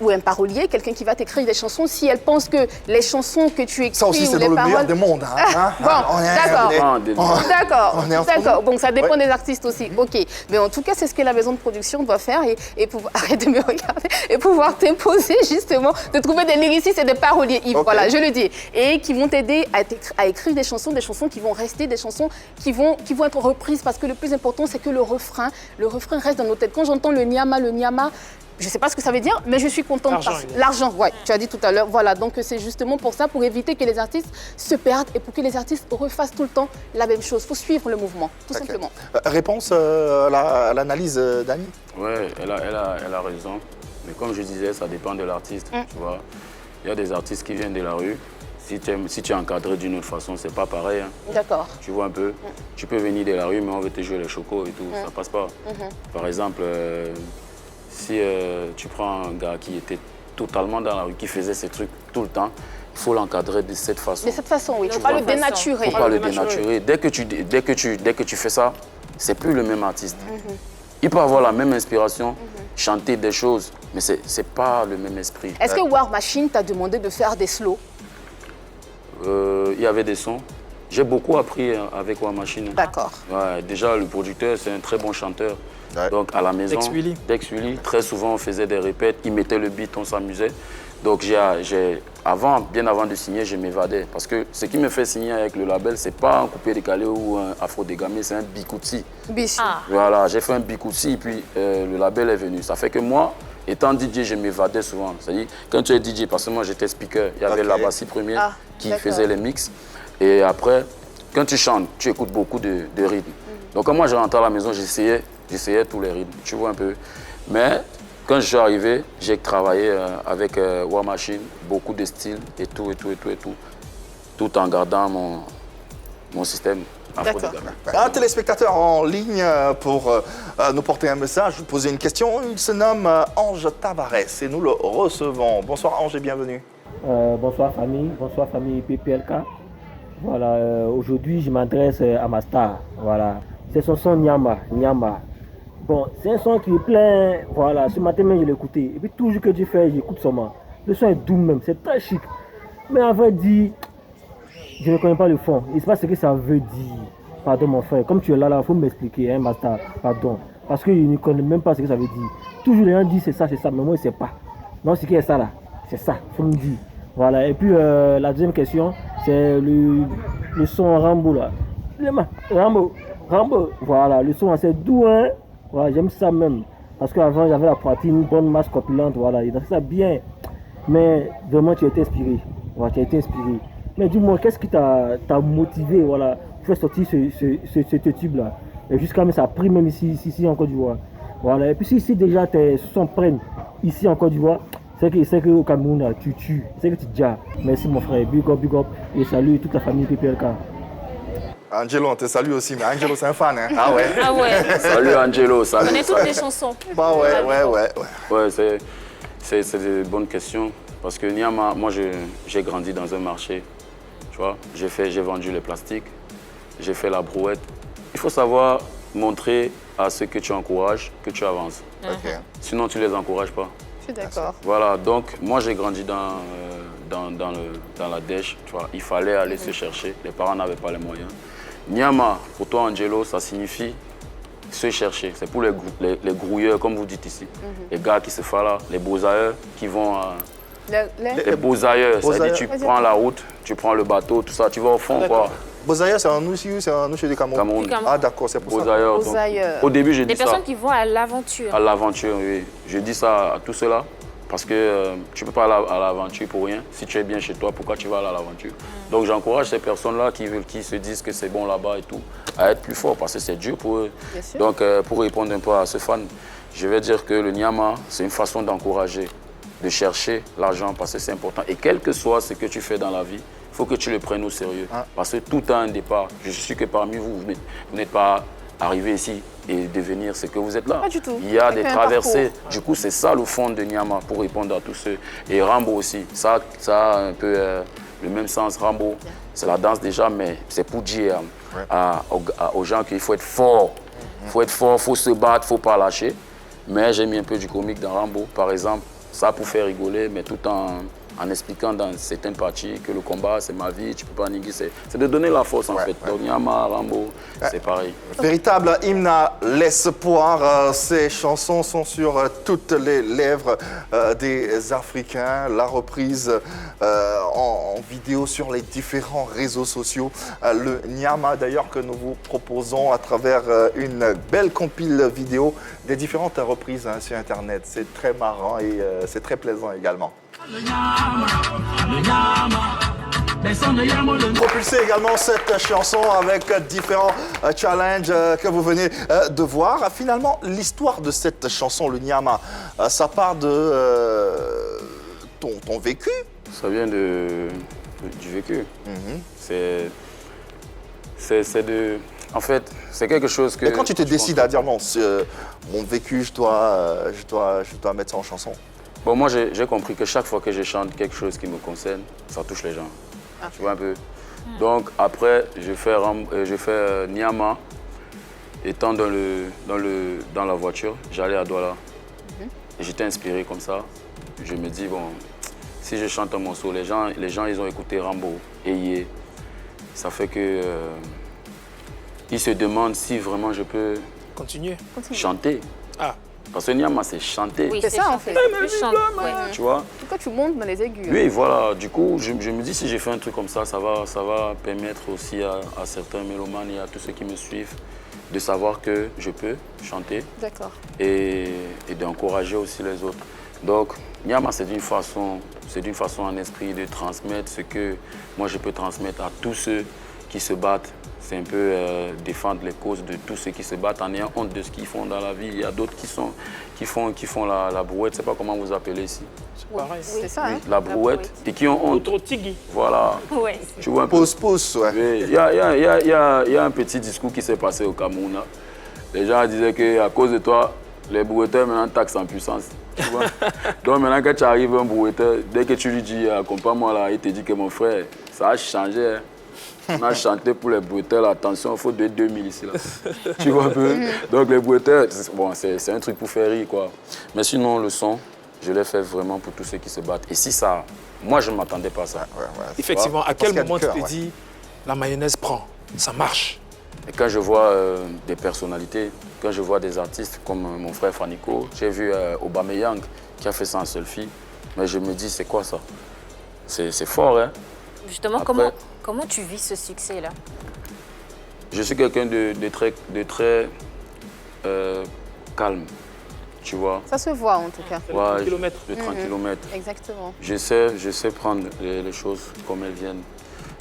ou un parolier, quelqu'un qui va t'écrire des chansons. Si elle pense que les chansons que tu écris ça aussi, ou les paroles... Ça aussi, c'est dans le meilleur des mondes. D'accord. Bon, ça dépend des artistes aussi. Ok. Mais en tout cas, c'est ce que la maison de production doit faire et pouvoir... Arrête de me regarder. Et pouvoir t'imposer, justement, de trouver des lyricistes et des paroliers. Voilà, je le dis. Et qui vont t'aider à écrire des chansons qui vont rester, des chansons qui vont être reprises. Parce que le plus important, c'est que le refrain reste dans nos têtes. Quand j'entends le Nyama, je ne sais pas ce que ça veut dire, mais je suis contente parce que l'argent, ouais, tu as dit tout à l'heure. Voilà, donc c'est justement pour ça, pour éviter que les artistes se perdent et pour que les artistes refassent tout le temps la même chose. Il faut suivre le mouvement, tout simplement. Réponse à l'analyse d'Annie? Oui, elle a raison. Mais comme je disais, ça dépend de l'artiste, tu vois. Il y a des artistes qui viennent de la rue. Si tu es encadré d'une autre façon, c'est pas pareil. Hein. D'accord. Tu vois un peu. Tu peux venir de la rue, mais on veut te jouer les chocos et tout. Ça passe pas. Par exemple, si tu prends un gars qui était totalement dans la rue, qui faisait ces trucs tout le temps, il faut l'encadrer de cette façon. De cette façon, oui. Il ne faut pas le dénaturer. Il ne faut pas le dénaturer. Dès que tu fais ça, c'est plus le même artiste. Il peut avoir la même inspiration, chanter des choses, mais ce n'est pas le même esprit. Est-ce que War Machine t'a demandé de faire des slows? Il y avait des sons. J'ai beaucoup appris avec War Machine. D'accord. Ouais, déjà, le producteur, c'est un très bon chanteur. Ouais. Donc, à la maison, Dex Willy, très souvent, on faisait des répètes, il mettait le beat, on s'amusait. Donc, bien avant de signer, je m'évadais. Parce que ce qui me fait signer avec le label, c'est pas un coupé décalé ou un afro dégamé, c'est un bikouti. Voilà, j'ai fait un bikouti et puis le label est venu. Ça fait que moi, étant DJ, je m'évadais souvent. C'est-à-dire, quand tu es DJ, parce que moi j'étais speaker, il y avait Labassi premier qui faisait les mix. Et après, quand tu chantes, tu écoutes beaucoup de rythmes. Donc quand moi je rentrais à la maison, j'essayais tous les rythmes, tu vois un peu. Mais quand je suis arrivé, j'ai travaillé avec War Machine, beaucoup de styles et tout. Tout en gardant mon système. Un téléspectateur en ligne pour nous porter un message, vous poser une question. Il se nomme Ange Tavares et nous le recevons. Bonsoir Ange et bienvenue. Bonsoir famille PPLK. Voilà, aujourd'hui je m'adresse à ma star. Voilà, c'est son son Nyama. Bon, c'est un son qui est plein. Voilà, ce matin même je l'ai écouté. Et puis toujours que tu fais, j'écoute seulement. Le son est doux même, c'est très chic. Mais en vrai dit, je ne connais pas le fond. Il ne sait pas ce que ça veut dire. Pardon mon frère, comme tu es là, il faut m'expliquer, hein, Master. Pardon. Parce qu'il ne connaît même pas ce que ça veut dire. Toujours les gens disent c'est ça, mais moi je ne sais pas. Non, ce qui est ça là, c'est ça, il faut me dire. Voilà, et puis la deuxième question, c'est le son Rambo là. Rambo, voilà, le son assez doux, hein. Voilà, j'aime ça même. Parce qu'avant j'avais la poitrine, une bonne masse corpulente, voilà, il a fait ça bien. Mais vraiment tu as été inspiré. Voilà, tu as été inspiré. Mais dis-moi, qu'est-ce qui t'a motivé, voilà, pour faire sortir ce tube-là? Et jusqu'à même ça a pris même ici en Côte d'Ivoire. Voilà, et puis si déjà tes sons prennent ici en Côte d'Ivoire, c'est qu'au Cameroun, tu tues, c'est que tu déjà. Merci mon frère, big up, et salut toute la famille PPLK. Angelo, on te salue aussi, mais Angelo c'est un fan, hein? Ah ouais. Ah ouais. Salut Angelo, salut. On connaît toutes les chansons. Bah ouais. Ouais, c'est des bonnes questions. Parce que Nyama, moi j'ai grandi dans un marché. Tu vois, j'ai vendu les plastiques, j'ai fait la brouette. Il faut savoir montrer à ceux que tu encourages que tu avances. Sinon, tu ne les encourages pas. Je suis d'accord. Voilà, donc moi j'ai grandi dans la dèche. Tu vois, il fallait aller se chercher. Les parents n'avaient pas les moyens. Nyama, pour toi Angelo, ça signifie se chercher. C'est pour les grouilleurs, comme vous dites ici. Les gars qui se font là, les beaux-ailleurs qui vont... Les beaux-ailleurs, c'est-à-dire tu prends la route, tu prends le bateau, tout ça, tu vas au fond quoi. Beaux-ailleurs, c'est un outil du Cameroun. Ah d'accord, c'est pour ça. Au début, je dis ça. Des personnes qui vont à l'aventure. À l'aventure, oui. Je dis ça à tout cela parce que tu ne peux pas aller à l'aventure pour rien. Si tu es bien chez toi, pourquoi tu vas aller à l'aventure? Donc j'encourage ces personnes-là qui se disent que c'est bon là-bas et tout, à être plus fort parce que c'est dur pour eux. Donc pour répondre un peu à ce fan, je vais dire que le Nyama, c'est une façon d'encourager, de chercher l'argent parce que c'est important. Et quel que soit ce que tu fais dans la vie, il faut que tu le prennes au sérieux. Parce que tout a un départ. Je suis sûr que parmi vous, vous n'êêtes pas arrivé ici et devenir ce que vous êtes là. Pas du tout. Il y a des traversées. Du coup, c'est ça le fond de Nyama pour répondre à tous ceux. Et Rambo aussi, ça a un peu le même sens. Rambo, c'est la danse déjà, mais c'est pour dire aux gens qu'il faut être fort. Il faut être fort, il faut se battre, il ne faut pas lâcher. Mais j'ai mis un peu du comique dans Rambo, par exemple. Ça pour faire rigoler, mais tout en en expliquant dans certaines parties que le combat, c'est ma vie, tu peux pas négocier. C'est de donner la force, en fait. Donc, Nyama, Rambo, c'est pareil. Véritable hymne à l'espoir. Ces chansons sont sur toutes les lèvres des Africains. La reprise en vidéo sur les différents réseaux sociaux. Le Nyama, d'ailleurs, que nous vous proposons à travers une belle compile vidéo des différentes reprises sur Internet. C'est très marrant et c'est très plaisant également. Propulsez également cette chanson avec différents challenges que vous venez de voir. Finalement, l'histoire de cette chanson, le Nyama, ça part de ton vécu. Ça vient du vécu. C'est de... En fait, c'est quelque chose que... Et quand tu te décides à dire non, mon vécu, je dois mettre ça en chanson. Bon, moi, j'ai compris que chaque fois que je chante quelque chose qui me concerne, ça touche les gens. Tu vois un peu. Donc, après, je fais Nyama. Étant dans la voiture, j'allais à Douala. Et j'étais inspiré comme ça. Je me dis, bon, si je chante un morceau, les gens ils ont écouté Rambo, Eye. Ça fait que... ils se demandent si vraiment je peux chanter. Ah. Parce que Nyama, c'est chanter. Oui, c'est ça en fait. Tu vois? En tout cas, tu montes dans les aigus. Oui, voilà. Du coup, je me dis, si j'ai fait un truc comme ça, ça va permettre aussi à certains mélomanes et à tous ceux qui me suivent de savoir que je peux chanter. D'accord. Et d'encourager aussi les autres. Donc, Nyama, c'est d'une façon en esprit de transmettre ce que moi je peux transmettre à tous ceux qui se battent. C'est un peu défendre les causes de tous ceux qui se battent en ayant honte de ce qu'ils font dans la vie. Il y a d'autres qui font la brouette, je ne sais pas comment vous appelez ici. C'est pareil. Oui, c'est ça. Oui, la brouette. Et qui ont honte. Voilà. Ouais. Tu vois un peu. Pousse, ouais. Oui. Il y a un petit discours qui s'est passé au Cameroun. Là. Les gens disaient qu'à cause de toi, les brouetteurs maintenant taxent en puissance. Tu vois? Donc maintenant que tu arrives un brouetteur, dès que tu lui dis accompagne-moi là, il te dit que mon frère, ça a changé. Hein. On a chanté pour les brouetteurs, attention, il faut 2000 ici. Là. Tu vois un peu? Donc les brouetteurs, bon, c'est un truc pour faire rire, quoi. Mais sinon, le son, je l'ai fait vraiment pour tous ceux qui se battent. Et si ça, moi, je ne m'attendais pas à ça. Effectivement, à quel moment tu te dis, la mayonnaise prend, ça marche? Et quand je vois des personnalités, quand je vois des artistes comme mon frère Fanico, j'ai vu Aubameyang qui a fait ça en selfie, mais je me dis, c'est quoi ça? C'est fort, hein? Justement, après, comment tu vis ce succès-là? Je suis quelqu'un de très calme, tu vois. Ça se voit en tout cas. Ouais, de 30 km. Exactement. Je sais prendre les choses comme elles viennent.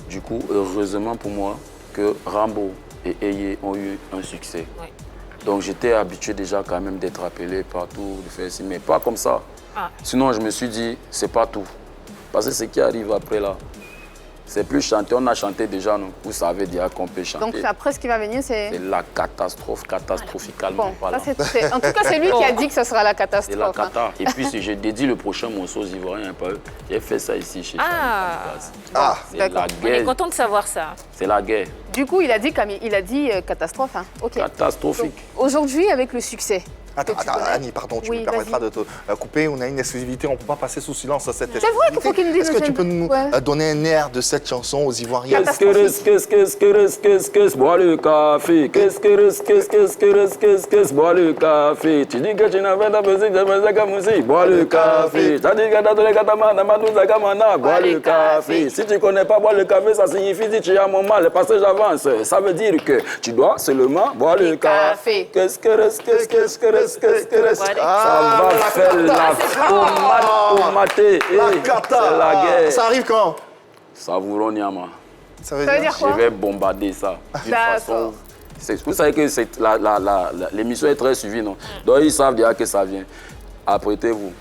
Du coup, heureusement pour moi que Rambo et Eye ont eu un succès. Oui. Donc j'étais habitué déjà quand même d'être appelé partout, de faire ci, mais pas comme ça. Ah. Sinon, je me suis dit, c'est pas tout. Parce que ce qui arrive après là, c'est plus chanter, on a chanté déjà, non? Vous savez déjà qu'on peut chanter. Donc après, ce qui va venir, c'est... C'est la catastrophe, catastrophicalement. Bon, voilà. En tout cas, c'est lui qui a dit que ce sera la catastrophe. C'est la cata. Hein. Et puis, si je dédie le prochain morceau aux Ivoiriens, j'ai fait ça ici chez c'est la guerre. On est content de savoir ça. C'est la guerre. Du coup, il a dit catastrophe. Hein. Okay. Catastrophique. Aujourd'hui, avec le succès... Attends, Annie, pardon, tu me permettras de te couper. On a une exclusivité, on ne peut pas passer sous silence cette exclusivité. C'est vrai qu'il faut qu'il nous dise. Est-ce que tu peux nous donner un air de cette chanson aux Ivoiriens? Qu'est-ce bois le café? Qu'est-ce bois le café? Tu dis que tu n'avais pas besoin de musique, bois le café. Tu as dit que tu as donné Katamana, bois le café. Si tu ne connais pas boire le café, ça signifie que tu as mon mal, parce que j'avance. Ça veut dire que tu dois seulement boire le café. Ça va faire la tomatée. La cata. La guerre. Ça arrive quand? Savourons Nyama. Ça veut dire quoi? Je vais bombarder ça. D'une façon. Vous savez que l'émission est très suivie, non? Donc ils savent déjà que ça vient. Apprêtez-vous.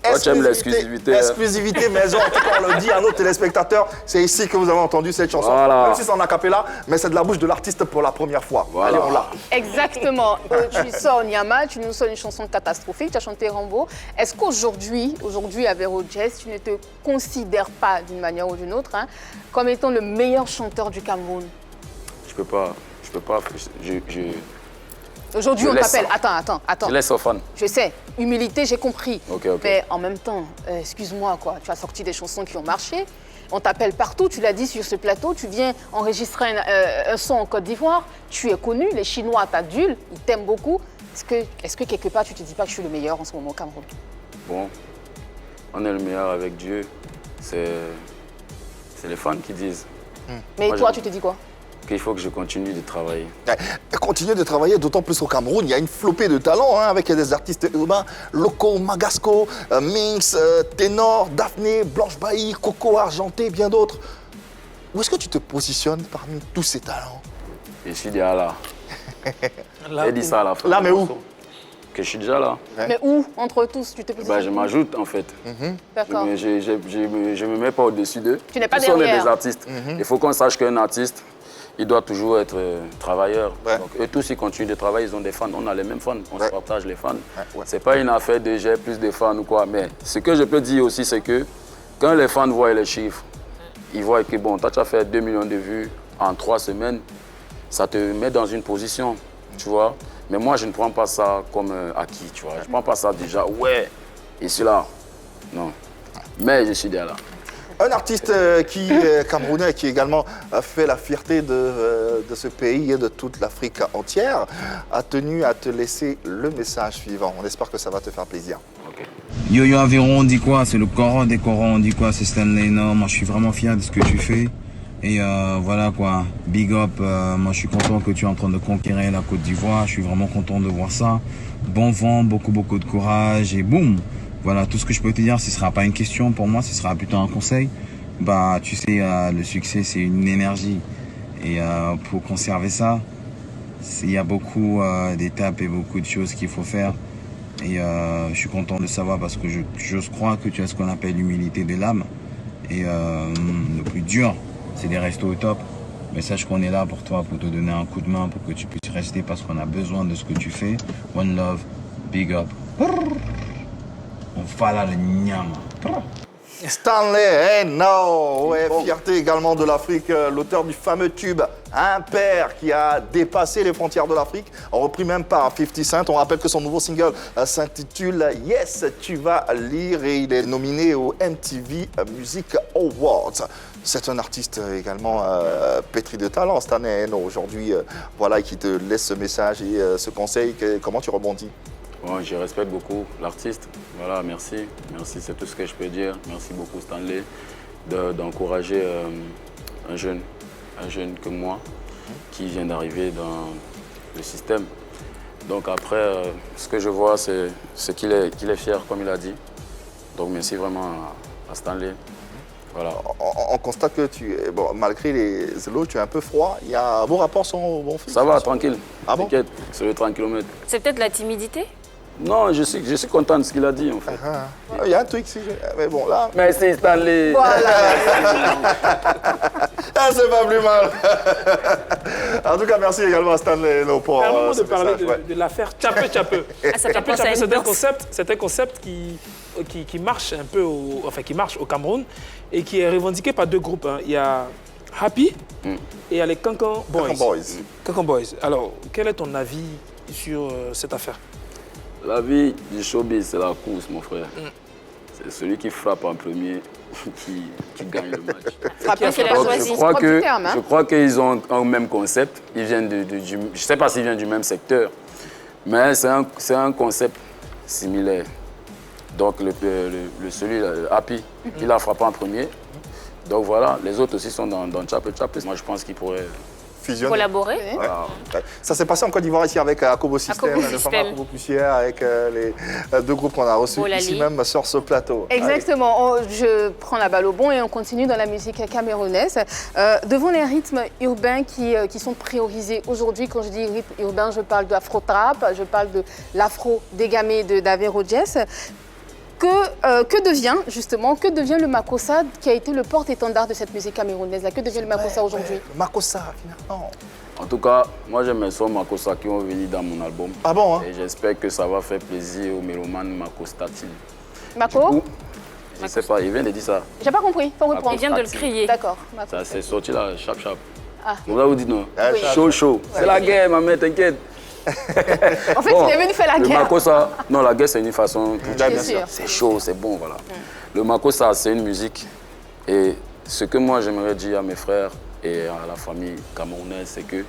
Toi, tu aimes l'exclusivité. Exclusivité maison, en tout cas, on le dit à nos téléspectateurs. C'est ici que vous avez entendu cette chanson. Voilà. Même si c'est en acapella, mais c'est de la bouche de l'artiste pour la première fois. Voilà. Allez, on l'a. Exactement. Tu sors Nyama, tu nous sors une chanson catastrophique, tu as chanté Rambo. Est-ce qu'aujourd'hui, à Véro Jazz, tu ne te considères pas d'une manière ou d'une autre comme étant le meilleur chanteur du Cameroun? Je peux pas. Aujourd'hui, on t'appelle. Attends. Je laisse aux fans. Je sais, humilité, j'ai compris. Ok. Mais en même temps, excuse-moi, quoi, tu as sorti des chansons qui ont marché. On t'appelle partout, tu l'as dit sur ce plateau, tu viens enregistrer un son en Côte d'Ivoire, tu es connu, les Chinois t'adulent, ils t'aiment beaucoup. Est-ce que quelque part, tu te dis pas que je suis le meilleur en ce moment au Cameroun? Bon, on est le meilleur avec Dieu. C'est les fans qui disent. Mais Moi, toi, tu te dis quoi? Qu'il faut que je continue de travailler. Continuer de travailler, d'autant plus au Cameroun. Il y a une flopée de talents avec des artistes urbains, Loco, Magasco, Minx, Ténor, Daphné, Blanche Bailly, Coco, Argenté, bien d'autres. Où est-ce que tu te positionnes parmi tous ces talents? Je suis déjà là. Elle dit ça à la fin. Là, mais où? Que je suis déjà là. Mais où, entre tous, tu te positionnes? Je m'ajoute, en fait. D'accord. Je me mets pas au-dessus d'eux. Tu n'es pas derrière. derrière. On est des artistes. Il faut qu'on sache qu'un artiste, il doit toujours être travailleur. Ouais. Donc, eux tous, ils continuent de travailler, ils ont des fans. On a les mêmes fans, on se partage les fans. Ouais. C'est pas une affaire de j'ai plus de fans ou quoi. Mais ce que je peux dire aussi, c'est que quand les fans voient les chiffres, ils voient que bon, tu as fait 2 millions de vues en 3 semaines, ça te met dans une position, tu vois. Mais moi, je ne prends pas ça comme acquis, tu vois. Je ne prends pas ça déjà, ouais, et c'est là. Non. Mais je suis déjà là. Un artiste qui est camerounais, qui également a fait la fierté de ce pays et de toute l'Afrique entière, a tenu à te laisser le message suivant. On espère que ça va te faire plaisir. Okay. Yo Aveyron, on dit quoi? C'est le Coran des Corans, on dit quoi? C'est Stanley. Non, moi je suis vraiment fier de ce que tu fais. Et voilà quoi, big up, moi je suis content que tu es en train de conquérir la Côte d'Ivoire, je suis vraiment content de voir ça. Bon vent, beaucoup de courage et boum. Voilà, tout ce que je peux te dire, ce ne sera pas une question pour moi, ce sera plutôt un conseil. Bah tu sais, le succès c'est une énergie et pour conserver ça, il y a beaucoup d'étapes et beaucoup de choses qu'il faut faire. Et je suis content de savoir parce que je crois que tu as ce qu'on appelle l'humilité de l'âme. Et le plus dur, c'est de rester au top. Mais sache qu'on est là pour toi, pour te donner un coup de main, pour que tu puisses rester parce qu'on a besoin de ce que tu fais. One love, big up. On va là le nyama. Stanley Eno, ouais, fierté également de l'Afrique, l'auteur du fameux tube Un père qui a dépassé les frontières de l'Afrique, repris même par 50 Cent. On rappelle que son nouveau single s'intitule Yes, tu vas lire et il est nominé au MTV Music Awards. C'est un artiste également pétri de talent, Stanley Eno, aujourd'hui, voilà, qui te laisse ce message et ce conseil. Comment tu rebondis? Bon, je respecte beaucoup l'artiste. Voilà, merci. Merci, c'est tout ce que je peux dire. Merci beaucoup, Stanley, d'encourager un jeune comme moi qui vient d'arriver dans le système. Donc après, ce que je vois, c'est qu'il est fier, comme il a dit. Donc merci vraiment à Stanley. Voilà. On constate que malgré les lots, tu es un peu froid. Vos rapports sont bons? Ça va, tranquille. Ah bon? T'inquiète, c'est le 30 km. C'est peut-être la timidité? Non, je suis content de ce qu'il a dit, en fait. Il y a un truc, mais bon, là... Merci, Stanley. Voilà. C'est pas plus mal. En tout cas, merci également à Stanley pour Avant ce de parler message, de l'affaire Tchapé. Ça fait penser à une danse. C'est un concept qui marche un peu, qui marche au Cameroun et qui est revendiqué par 2 groupes. Il y a Happy et il y a les Cancan Boys. Cancan Boys. Alors, quel est ton avis sur cette affaire? La vie du showbiz, c'est la course, mon frère. C'est celui qui frappe en premier qui gagne le match. Frapper, c'est la choisie. Je crois qu'ils ont un même concept. Ils viennent je ne sais pas s'ils viennent du même secteur, mais c'est un concept similaire. Donc, celui Happy, il a frappé en premier. Donc voilà, les autres aussi sont dans Tchapé. Moi, je pense qu'ils pourraient... collaborer. Voilà. Ça s'est passé en Côte d'Ivoire ici avec Akobo System, le format Akobo Poussière, avec les 2 groupes qu'on a reçus ici même sur ce plateau. Exactement. Je prends la balle au bon et on continue dans la musique camerounaise. Devant les rythmes urbains qui sont priorisés aujourd'hui, quand je dis rythme urbain, je parle de afro-trap, je parle de l'afro dégamé d'Aveyron Jazz. Que devient le Makossa qui a été le porte-étendard de cette musique camerounaise? Que devient le Makossa aujourd'hui? Makossa, finalement. En tout cas, moi j'aime les sons Makossa qui vont venir dans mon album. Ah bon, hein? Et j'espère que ça va faire plaisir aux mélomanes makostatines. Mako? Je ne sais pas, il vient de dire ça. J'ai pas compris, faut reprendre. Il vient de le crier. D'accord. Ça c'est sorti là, chap. Ah. Vous vous dites non? Oui. Chaud. C'est la guerre, ma mère, t'inquiète. En fait, il est venu faire la guerre. Le makossa, non, la guerre, c'est une façon. Bien sûr. C'est chaud, c'est bon, voilà. Le makossa, c'est une musique. Et ce que moi, j'aimerais dire à mes frères et à la famille camerounaise, c'est que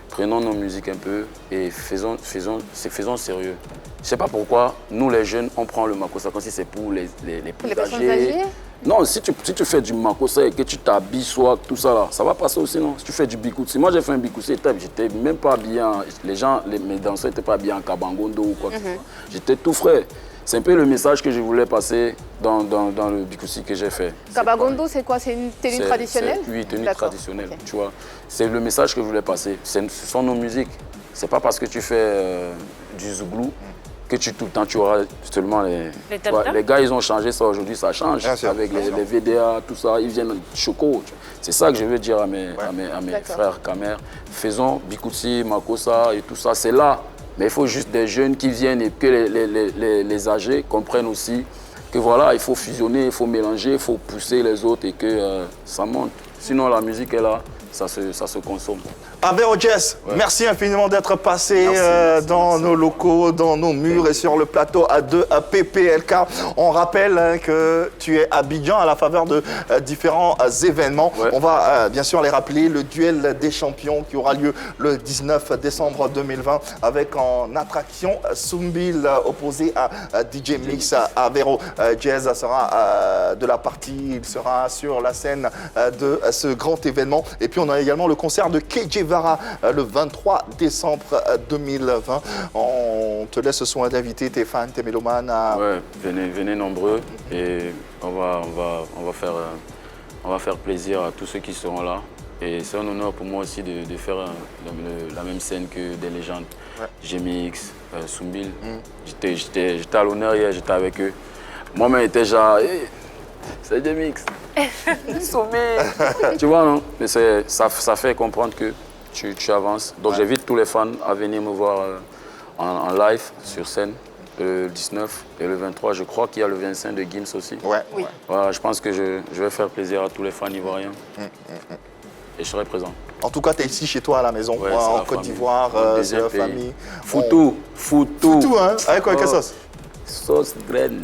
prenons nos musiques un peu et faisons sérieux. Je ne sais pas pourquoi, nous les jeunes, on prend le makossa comme si c'est pour les plus âgés. Non, si tu fais du makossa et que tu t'habilles, soit tout ça là, ça va passer aussi, non? Si tu fais du bikoutsi, moi j'ai fait un bikoutsi, j'étais même pas bien, mes danseurs n'étaient pas bien en kabangondo ou quoi que ce soit. J'étais tout frais. C'est un peu le message que je voulais passer dans le bikoutsi que j'ai fait. Kabagondo, c'est quoi? C'est une tenue traditionnelle? Oui, tenue traditionnelle, tu vois. C'est le message que je voulais passer. Ce sont nos musiques. C'est pas parce que tu fais du zouglou que tout le temps tu auras seulement les gars, ils ont changé ça aujourd'hui, ça change. Avec les VDA, tout ça, ils viennent choco. C'est ça que je veux dire à mes frères Kamer. Faisons bikoutsi, makossa et tout ça, c'est là. Mais il faut juste des jeunes qui viennent et que les âgés comprennent aussi que voilà, il faut fusionner, il faut mélanger, il faut pousser les autres et que ça monte. Sinon, la musique est là, ça se consomme. Avero Jazz, merci infiniment d'être passé dans nos locaux, dans nos murs et sur le plateau de PPLK. On rappelle que tu es à Abidjan à la faveur de différents événements. On va bien sûr les rappeler, le duel des champions qui aura lieu le 19 décembre 2020 avec en attraction Soumbil opposé à DJ Mix. Avero Jazz sera de la partie, il sera sur la scène de ce grand événement. Et puis on a également le concert de KJ le 23 décembre 2020. On te laisse ce soin d'inviter tes fans, tes mélomanes à... Ouais, venez nombreux et on va faire plaisir à tous ceux qui seront là. Et c'est un honneur pour moi aussi de faire la même scène que des légendes. G-Mix, Soumbil. J'étais à l'honneur hier, j'étais avec eux. Moi-même, j'étais genre, hey, c'est G-Mix. Tu vois, non? Mais ça fait comprendre que tu avances. Donc j'invite tous les fans à venir me voir en live sur scène le 19 et le 23. Je crois qu'il y a le 25 de Gims aussi. Oui. Voilà, je pense que je vais faire plaisir à tous les fans ivoiriens. Et je serai présent. En tout cas, tu es ici chez toi à la maison, en Côte d'Ivoire, c'est la famille. Foutou, hein? Avec quoi, quelle sauce? Sauce graine.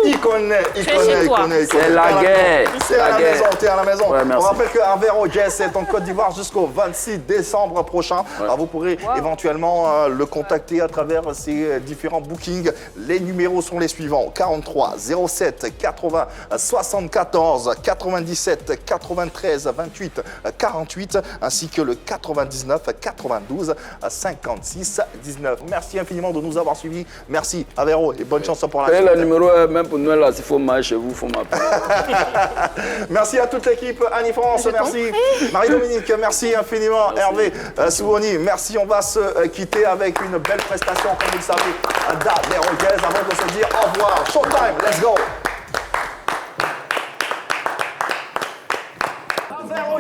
Il connaît. C'est la guerre. C'est à la maison, t'es à la maison. Ouais, on rappelle que Avero Jazz est en Côte d'Ivoire jusqu'au 26 décembre prochain. Vous pourrez éventuellement le contacter à travers ses différents bookings. Les numéros sont les suivants: 43 07 80 74 97 93 28 48 ainsi que le 99 92 56 19. Merci infiniment de nous avoir suivis. Merci Avero et bonne chance pour la suite. Le numéro, même pour Noël, s'il faut marcher chez vous, il faut m'appeler. Merci à toute l'équipe. Annie France, merci. Marie-Dominique, merci infiniment. Hervé Souboni, merci. On va se quitter avec une belle prestation, comme vous le savez, d'Avero Jazz avant de se dire au revoir. Showtime, let's go.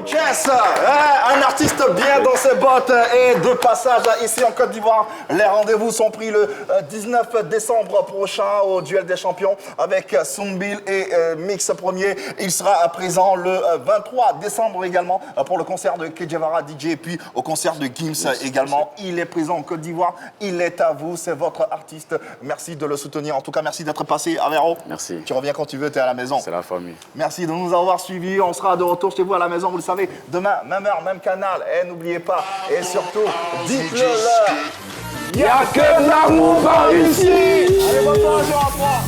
Jazz, un artiste bien dans ses bottes et de passage ici en Côte d'Ivoire. Les rendez-vous sont pris le 19 décembre prochain au Duel des Champions avec Soumbil et Mix Premier. Il sera présent le 23 décembre également pour le concert de Kejevara DJ et puis au concert de Gims également. Il est présent en Côte d'Ivoire, il est à vous, c'est votre artiste. Merci de le soutenir. En tout cas, merci d'être passé, Avero. Merci. Tu reviens quand tu veux, tu es à la maison. C'est la famille. Merci de nous avoir suivis. On sera de retour chez vous à la maison, vous le savez. Demain, même heure, même canal. Et n'oubliez pas, et surtout, dites-le leur. Il n'y a que l'amour par ici. Allez, bonne soirée, au revoir.